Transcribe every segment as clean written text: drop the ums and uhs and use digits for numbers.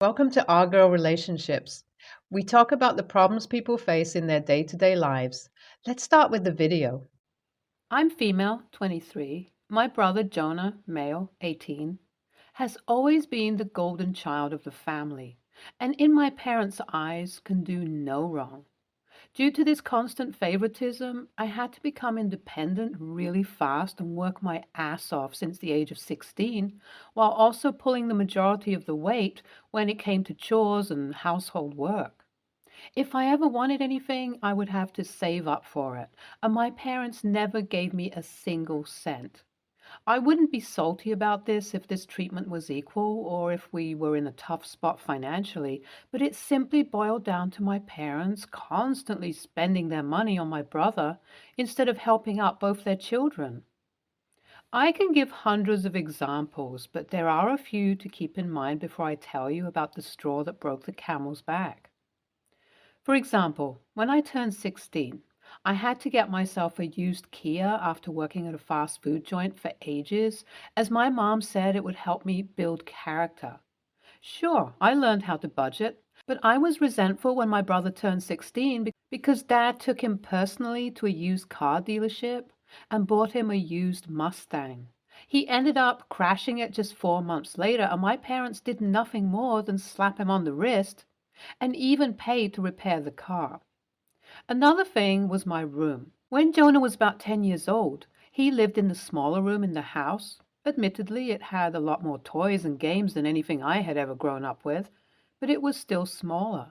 Welcome to Our Girl Relationships. We talk about the problems people face in their day to day lives. Let's start with the video. I'm female, 23. My brother Jonah, male, 18, has always been the golden child of the family, and in my parents' eyes can do no wrong. Due to this constant favoritism, I had to become independent really fast and work my ass off since the age of 16, while also pulling the majority of the weight when it came to chores and household work. If I ever wanted anything, I would have to save up for it, and my parents never gave me a single cent. I wouldn't be salty about this if this treatment was equal or if we were in a tough spot financially, but it simply boiled down to my parents constantly spending their money on my brother instead of helping out both their children. I can give hundreds of examples, but there are a few to keep in mind before I tell you about the straw that broke the camel's back. For example, when I turned 16, I had to get myself a used Kia after working at a fast food joint for ages, as my mom said it would help me build character. Sure, I learned how to budget, but I was resentful when my brother turned 16 because dad took him personally to a used car dealership and bought him a used Mustang. He ended up crashing it just 4 months later, and my parents did nothing more than slap him on the wrist and even paid to repair the car. Another thing was my room. When Jonah was about 10 years old, he lived in the smaller room in the house. Admittedly, it had a lot more toys and games than anything I had ever grown up with, but it was still smaller.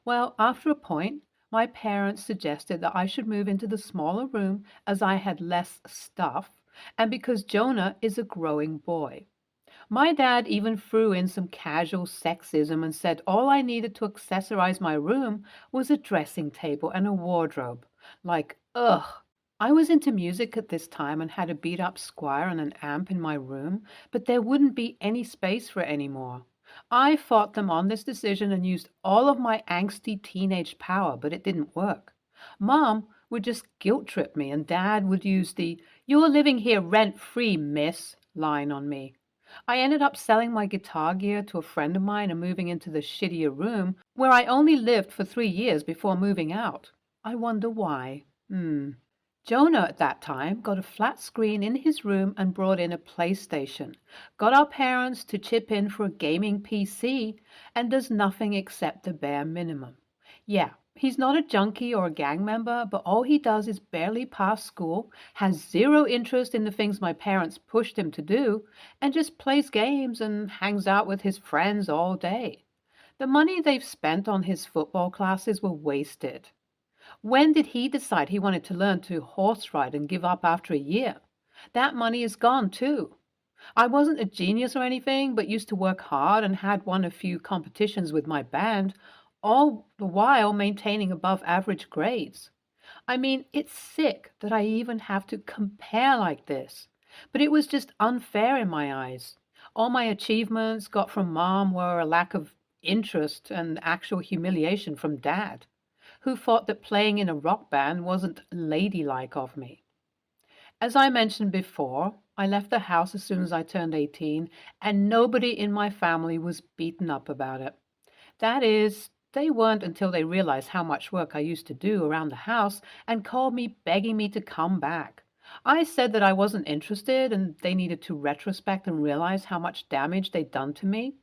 Well, after a point, my parents suggested that I should move into the smaller room as I had less stuff and because Jonah is a growing boy. My dad even threw in some casual sexism and said all I needed to accessorize my room was a dressing table and a wardrobe. Like, ugh. I was into music at this time and had a beat up Squire and an amp in my room, but there wouldn't be any space for it anymore. I fought them on this decision and used all of my angsty teenage power, but it didn't work. Mom would just guilt trip me, and Dad would use the "You're living here rent free, miss" line on me. I ended up selling my guitar gear to a friend of mine and moving into the shittier room where I only lived for 3 years before moving out. I wonder why. Jonah at that time got a flat screen in his room and brought in a PlayStation, got our parents to chip in for a gaming PC, and does nothing except the bare minimum. Yeah, he's not a junkie or a gang member, but all he does is barely pass school, has zero interest in the things my parents pushed him to do, and just plays games and hangs out with his friends all day. The money they've spent on his football classes were wasted. When did he decide he wanted to learn to horse ride and give up after a year? That money is gone too. I wasn't a genius or anything, but used to work hard and had won a few competitions with my band, all the while maintaining above average grades. I mean, it's sick that I even have to compare like this, but it was just unfair in my eyes. All my achievements got from mom were a lack of interest and actual humiliation from dad, who thought that playing in a rock band wasn't ladylike of me. As I mentioned before, I left the house as soon as I turned 18, and nobody in my family was beaten up about it. That is, they weren't until they realized how much work I used to do around the house and called me begging me to come back. I said that I wasn't interested and they needed to retrospect and realize how much damage they'd done to me.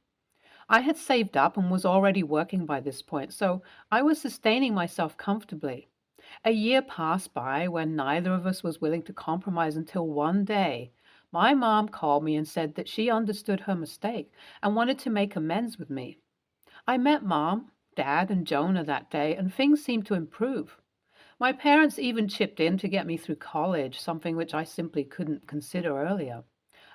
I had saved up and was already working by this point, so I was sustaining myself comfortably. A year passed by when neither of us was willing to compromise until one day my mom called me and said that she understood her mistake and wanted to make amends with me. I met mom, dad, and Jonah that day, and things seemed to improve. My parents even chipped in to get me through college, something which I simply couldn't consider earlier.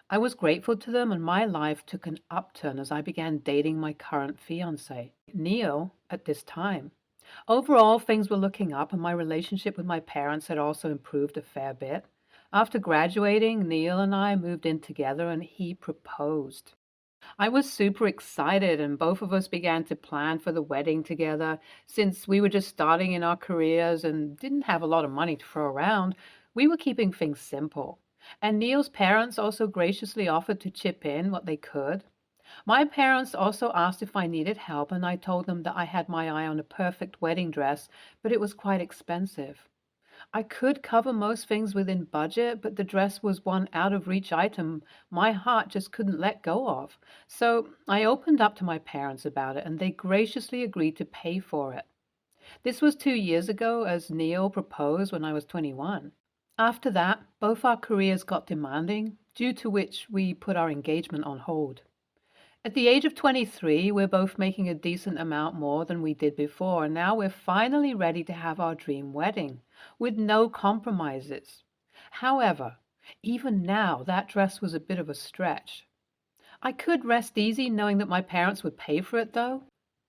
I was grateful to them, and my life took an upturn as I began dating my current fiance, Neil, at this time. Overall, things were looking up, and my relationship with my parents had also improved a fair bit. After graduating, Neil and I moved in together, and he proposed. I was super excited, and both of us began to plan for the wedding together. Since we were just starting in our careers and didn't have a lot of money to throw around, we were keeping things simple. And Neil's parents also graciously offered to chip in what they could. My parents also asked if I needed help, and I told them that I had my eye on a perfect wedding dress, but it was quite expensive. I could cover most things within budget, but the dress was one out of reach item my heart just couldn't let go of. So I opened up to my parents about it, and they graciously agreed to pay for it. This was 2 years ago, as Neil proposed when I was 21. After that, both our careers got demanding, due to which we put our engagement on hold. At the age of 23, we're both making a decent amount more than we did before, and now we're finally ready to have our dream wedding, with no compromises. However, even now, that dress was a bit of a stretch. I could rest easy knowing that my parents would pay for it, though.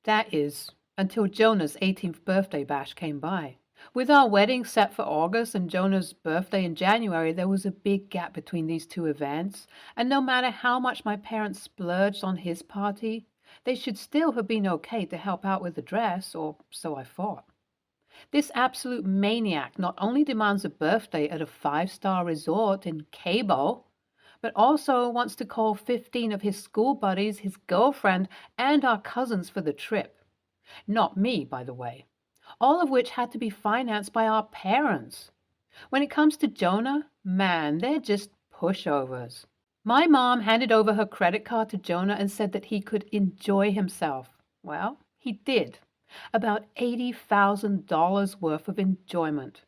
That is, until Jonah's 18th birthday bash came by. With our wedding set for August and Jonah's birthday in January, there was a big gap between these two events, and no matter how much my parents splurged on his party, they should still have been okay to help out with the dress, or so I thought. This absolute maniac not only demands a birthday at a five-star resort in Cabo, but also wants to call 15 of his school buddies, his girlfriend, and our cousins for the trip. Not me, by the way. All of which had to be financed by our parents. When it comes to Jonah, man, they're just pushovers. My mom handed over her credit card to Jonah and said that he could enjoy himself. Well, he did. About $80,000 worth of enjoyment.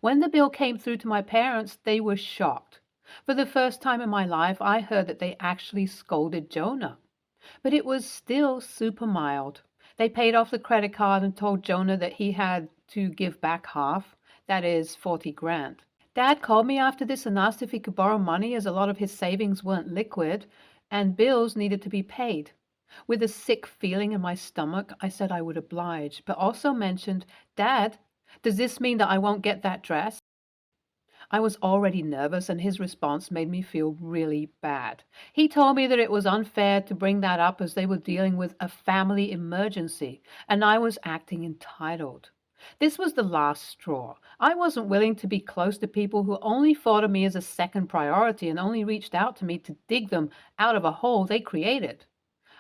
When the bill came through to my parents, they were shocked. For the first time in my life, I heard that they actually scolded Jonah. But it was still super mild. They paid off the credit card and told Jonah that he had to give back half, that is 40 grand. Dad called me after this and asked if he could borrow money as a lot of his savings weren't liquid and bills needed to be paid. With a sick feeling in my stomach, I said I would oblige, but also mentioned, Dad, does this mean that I won't get that dress? I was already nervous, and his response made me feel really bad. He told me that it was unfair to bring that up as they were dealing with a family emergency, and I was acting entitled. This was the last straw. I wasn't willing to be close to people who only thought of me as a second priority and only reached out to me to dig them out of a hole they created.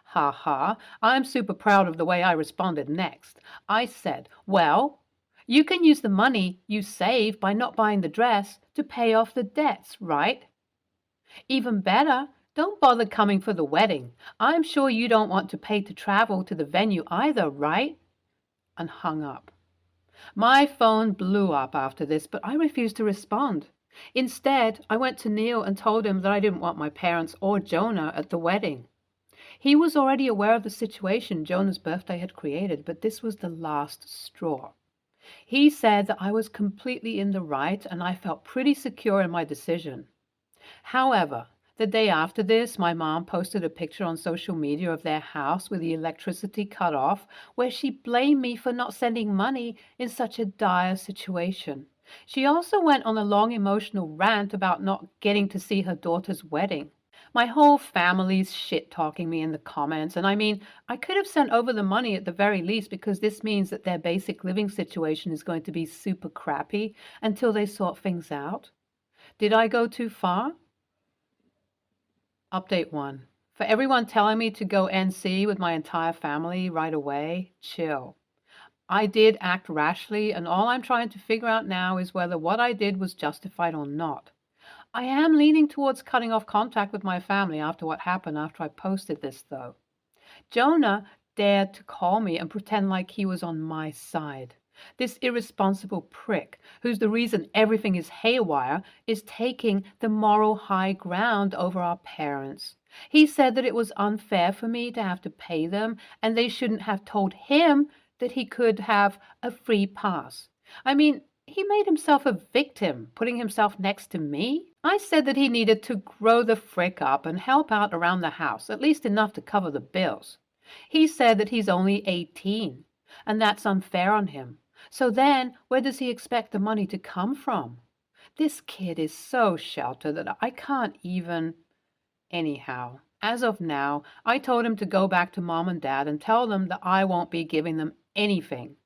Ha ha, I'm super proud of the way I responded next. I said, well, you can use the money you save by not buying the dress to pay off the debts, right? Even better, don't bother coming for the wedding. I'm sure you don't want to pay to travel to the venue either, right? And hung up. My phone blew up after this, but I refused to respond. Instead, I went to Neil and told him that I didn't want my parents or Jonah at the wedding. He was already aware of the situation Jonah's birthday had created, but this was the last straw. He said that I was completely in the right, and I felt pretty secure in my decision. However, the day after this, my mom posted a picture on social media of their house with the electricity cut off, where she blamed me for not sending money in such a dire situation. She also went on a long emotional rant about not getting to see her daughter's wedding. My whole family's shit-talking me in the comments, and I mean, I could have sent over the money at the very least because this means that their basic living situation is going to be super crappy until they sort things out. Did I go too far? Update 1. For everyone telling me to go NC with my entire family right away, chill. I did act rashly, and all I'm trying to figure out now is whether what I did was justified or not. I am leaning towards cutting off contact with my family after what happened after I posted this, though. Jonah dared to call me and pretend like he was on my side. This irresponsible prick, who's the reason everything is haywire, is taking the moral high ground over our parents. He said that it was unfair for me to have to pay them, and they shouldn't have told him that he could have a free pass. I mean, he made himself a victim, putting himself next to me. I said that he needed to grow the frick up and help out around the house, at least enough to cover the bills. He said that he's only 18, and that's unfair on him. So then, where does he expect the money to come from? This kid is so sheltered that I can't even... Anyhow, as of now, I told him to go back to Mom and Dad and tell them that I won't be giving them anything.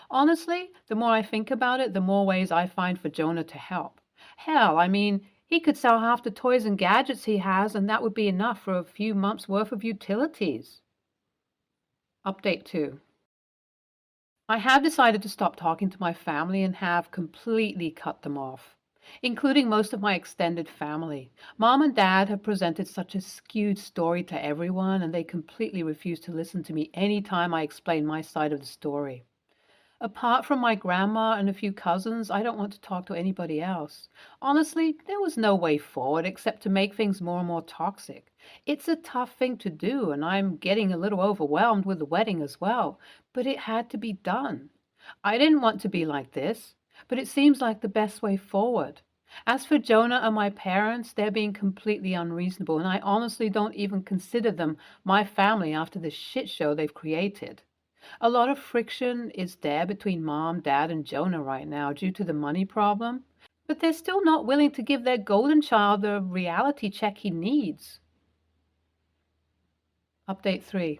Honestly, the more I think about it, the more ways I find for Jonah to help. Hell, I mean, He could sell half the toys and gadgets he has, and that would be enough for a few months' worth of utilities. Update 2. I have decided to stop talking to my family and have completely cut them off, including most of my extended family. Mom and Dad have presented such a skewed story to everyone, and they completely refuse to listen to me anytime I explain my side of the story. Apart from my grandma and a few cousins, I don't want to talk to anybody else. Honestly, there was no way forward except to make things more and more toxic. It's a tough thing to do, and I'm getting a little overwhelmed with the wedding as well, but it had to be done. I didn't want to be like this, but it seems like the best way forward. As for Jonah and my parents, they're being completely unreasonable, and I honestly don't even consider them my family after the shit show they've created. A lot of friction is there between Mom, Dad, and Jonah right now due to the money problem, but they're still not willing to give their golden child the reality check he needs. Update 3.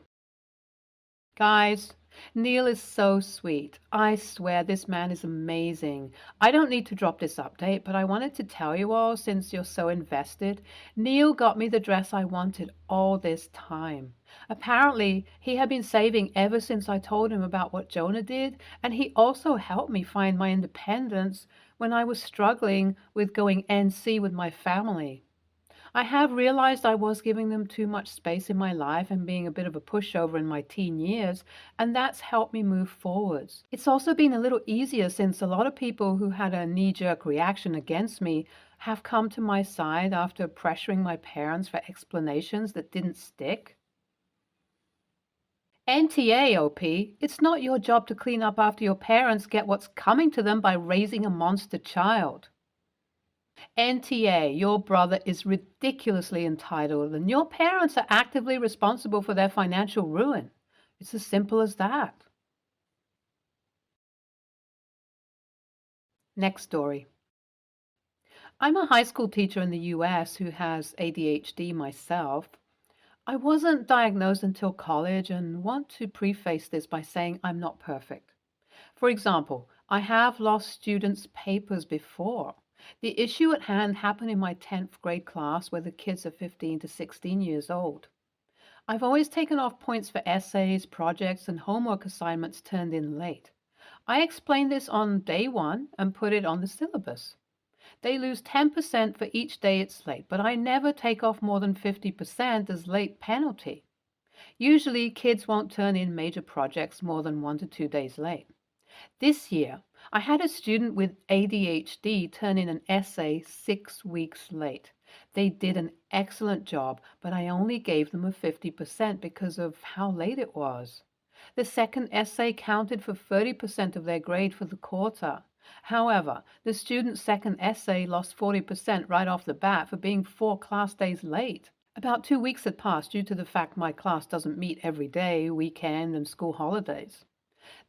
Guys, Neil is so sweet. I swear this man is amazing. I don't need to drop this update, but I wanted to tell you all since you're so invested. Neil got me the dress I wanted all this time. Apparently, he had been saving ever since I told him about what Jonah did, and he also helped me find my independence when I was struggling with going NC with my family. I have realized I was giving them too much space in my life and being a bit of a pushover in my teen years, and that's helped me move forwards. It's also been a little easier since a lot of people who had a knee-jerk reaction against me have come to my side after pressuring my parents for explanations that didn't stick. NTA, OP, it's not your job to clean up after your parents get what's coming to them by raising a monster child. NTA, your brother is ridiculously entitled, and your parents are actively responsible for their financial ruin. It's as simple as that. Next story. I'm a high school teacher in the US who has ADHD myself. I wasn't diagnosed until college and want to preface this by saying I'm not perfect. For example, I have lost students' papers before. The issue at hand happened in my 10th grade class where the kids are 15 to 16 years old. I've always taken off points for essays, projects, and homework assignments turned in late. I explained this on day 1 and put it on the syllabus. They lose 10% for each day it's late, but I never take off more than 50% as late penalty. Usually, kids won't turn in major projects more than 1 to 2 days late. This year, I had a student with ADHD turn in an essay 6 weeks late. They did an excellent job, but I only gave them a 50% because of how late it was. The second essay counted for 30% of their grade for the quarter. However, the student's second essay lost 40% right off the bat for being 4 class days late. About 2 weeks had passed due to the fact my class doesn't meet every day, weekend, and school holidays.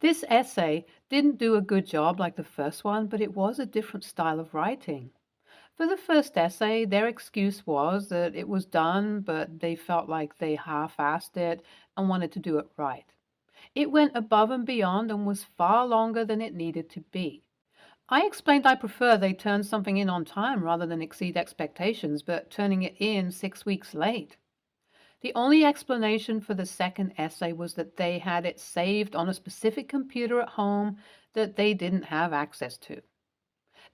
This essay didn't do a good job like the first one, but it was a different style of writing. For the first essay, their excuse was that it was done, but they felt like they half-assed it and wanted to do it right. It went above and beyond and was far longer than it needed to be. I explained I prefer they turn something in on time rather than exceed expectations, but turning it in 6 weeks late. The only explanation for the second essay was that they had it saved on a specific computer at home that they didn't have access to.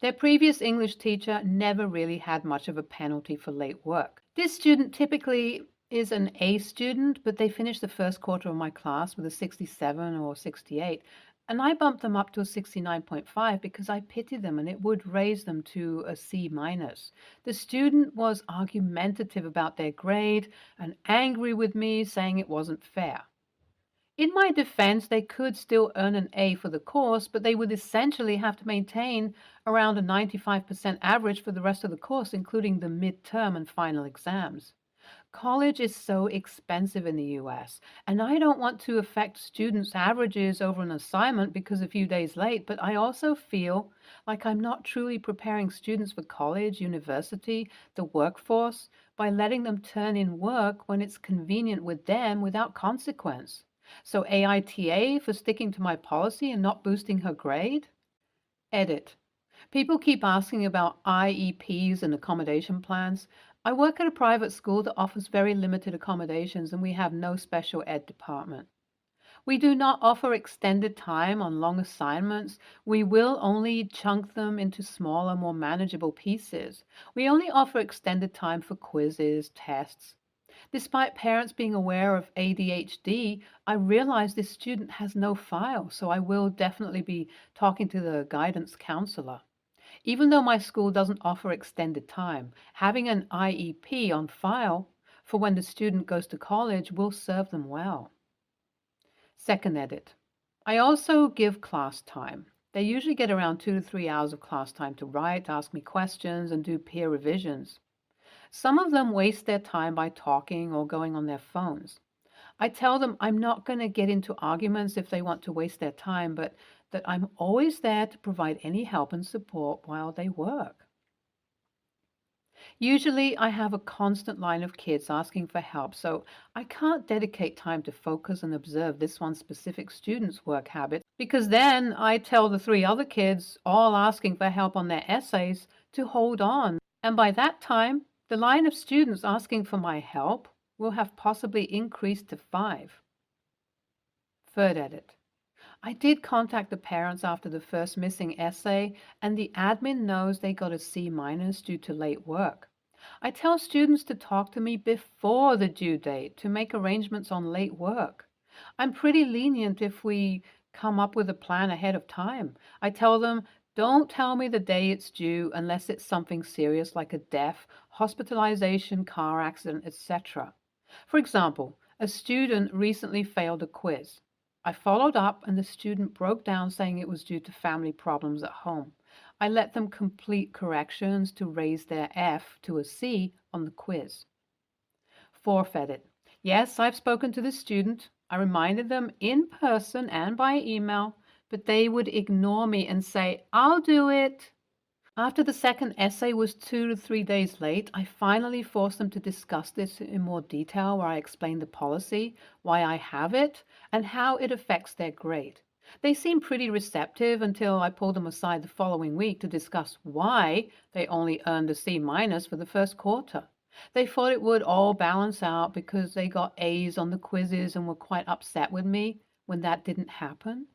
Their previous English teacher never really had much of a penalty for late work. This student typically is an A student, but they finished the first quarter of my class with a 67 or 68, and I bumped them up to a 69.5 because I pitied them and it would raise them to a C minus. The student was argumentative about their grade and angry with me, saying it wasn't fair. In my defense, they could still earn an A for the course, but they would essentially have to maintain around a 95% average for the rest of the course, including the midterm and final exams. College is so expensive in the US, and I don't want to affect students' averages over an assignment because a few days late, but I also feel like I'm not truly preparing students for college, university, the workforce, by letting them turn in work when it's convenient with them without consequence. So AITA for sticking to my policy and not boosting her grade? Edit. People keep asking about IEPs and accommodation plans. I work at a private school that offers very limited accommodations, and we have no special ed department. We do not offer extended time on long assignments. We will only chunk them into smaller, more manageable pieces. We only offer extended time for quizzes, tests. Despite parents being aware of ADHD, I realize this student has no file, so I will definitely be talking to the guidance counselor. Even though my school doesn't offer extended time, having an IEP on file for when the student goes to college will serve them well. Second edit. I also give class time. They usually get around 2 to 3 hours of class time to write, ask me questions, and do peer revisions. Some of them waste their time by talking or going on their phones. I tell them I'm not going to get into arguments if they want to waste their time, but that I'm always there to provide any help and support while they work. Usually, I have a constant line of kids asking for help, so I can't dedicate time to focus and observe this one specific student's work habits because then I tell the 3 other kids, all asking for help on their essays, to hold on. And by that time, the line of students asking for my help will have possibly increased to 5. Third edit. I did contact the parents after the first missing essay, and the admin knows they got a C- due to late work. I tell students to talk to me before the due date to make arrangements on late work. I'm pretty lenient if we come up with a plan ahead of time. I tell them, don't tell me the day it's due unless it's something serious like a death, hospitalization, car accident, etc. For example, a student recently failed a quiz. I followed up and the student broke down saying it was due to family problems at home. I let them complete corrections to raise their F to a C on the quiz. Fourth edit. Yes, I've spoken to the student. I reminded them in person and by email, but they would ignore me and say, I'll do it. After the second essay was 2 to 3 days late, I finally forced them to discuss this in more detail, where I explained the policy, why I have it, and how it affects their grade. They seemed pretty receptive until I pulled them aside the following week to discuss why they only earned a C- for the first quarter. They thought it would all balance out because they got A's on the quizzes and were quite upset with me when that didn't happen.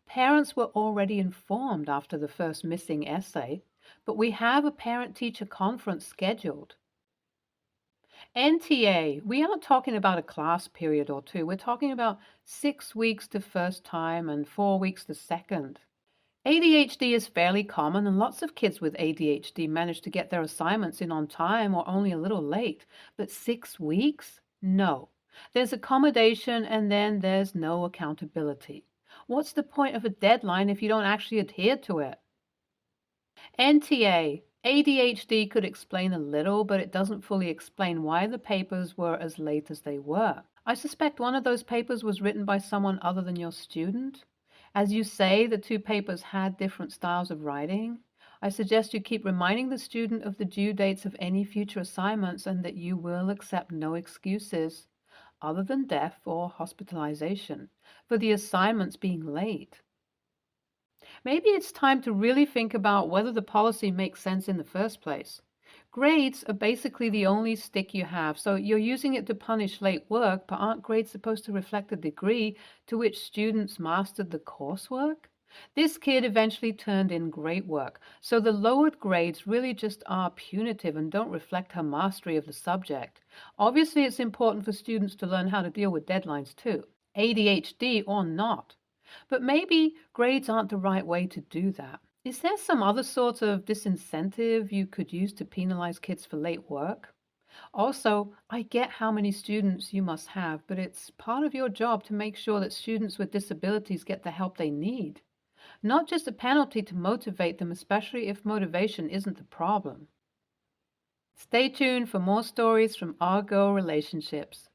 Parents were already informed after the first missing essay, but we have a parent-teacher conference scheduled. NTA, we aren't talking about a class period or two. We're talking about 6 weeks the first time and 4 weeks the second. ADHD is fairly common, and lots of kids with ADHD manage to get their assignments in on time or only a little late. But 6 weeks? No. There's accommodation and then there's no accountability. What's the point of a deadline if you don't actually adhere to it? NTA, ADHD could explain a little, but it doesn't fully explain why the papers were as late as they were. I suspect one of those papers was written by someone other than your student. As you say, the 2 papers had different styles of writing. I suggest you keep reminding the student of the due dates of any future assignments and that you will accept no excuses, other than death or hospitalization, for the assignments being late. Maybe it's time to really think about whether the policy makes sense in the first place. Grades are basically the only stick you have, so you're using it to punish late work, but aren't grades supposed to reflect the degree to which students mastered the coursework? This kid eventually turned in great work, so the lowered grades really just are punitive and don't reflect her mastery of the subject. Obviously, it's important for students to learn how to deal with deadlines too, ADHD or not. But maybe grades aren't the right way to do that. Is there some other sort of disincentive you could use to penalize kids for late work? Also, I get how many students you must have, but it's part of your job to make sure that students with disabilities get the help they need, not just a penalty to motivate them, especially if motivation isn't the problem. Stay tuned for more stories from our girl relationships.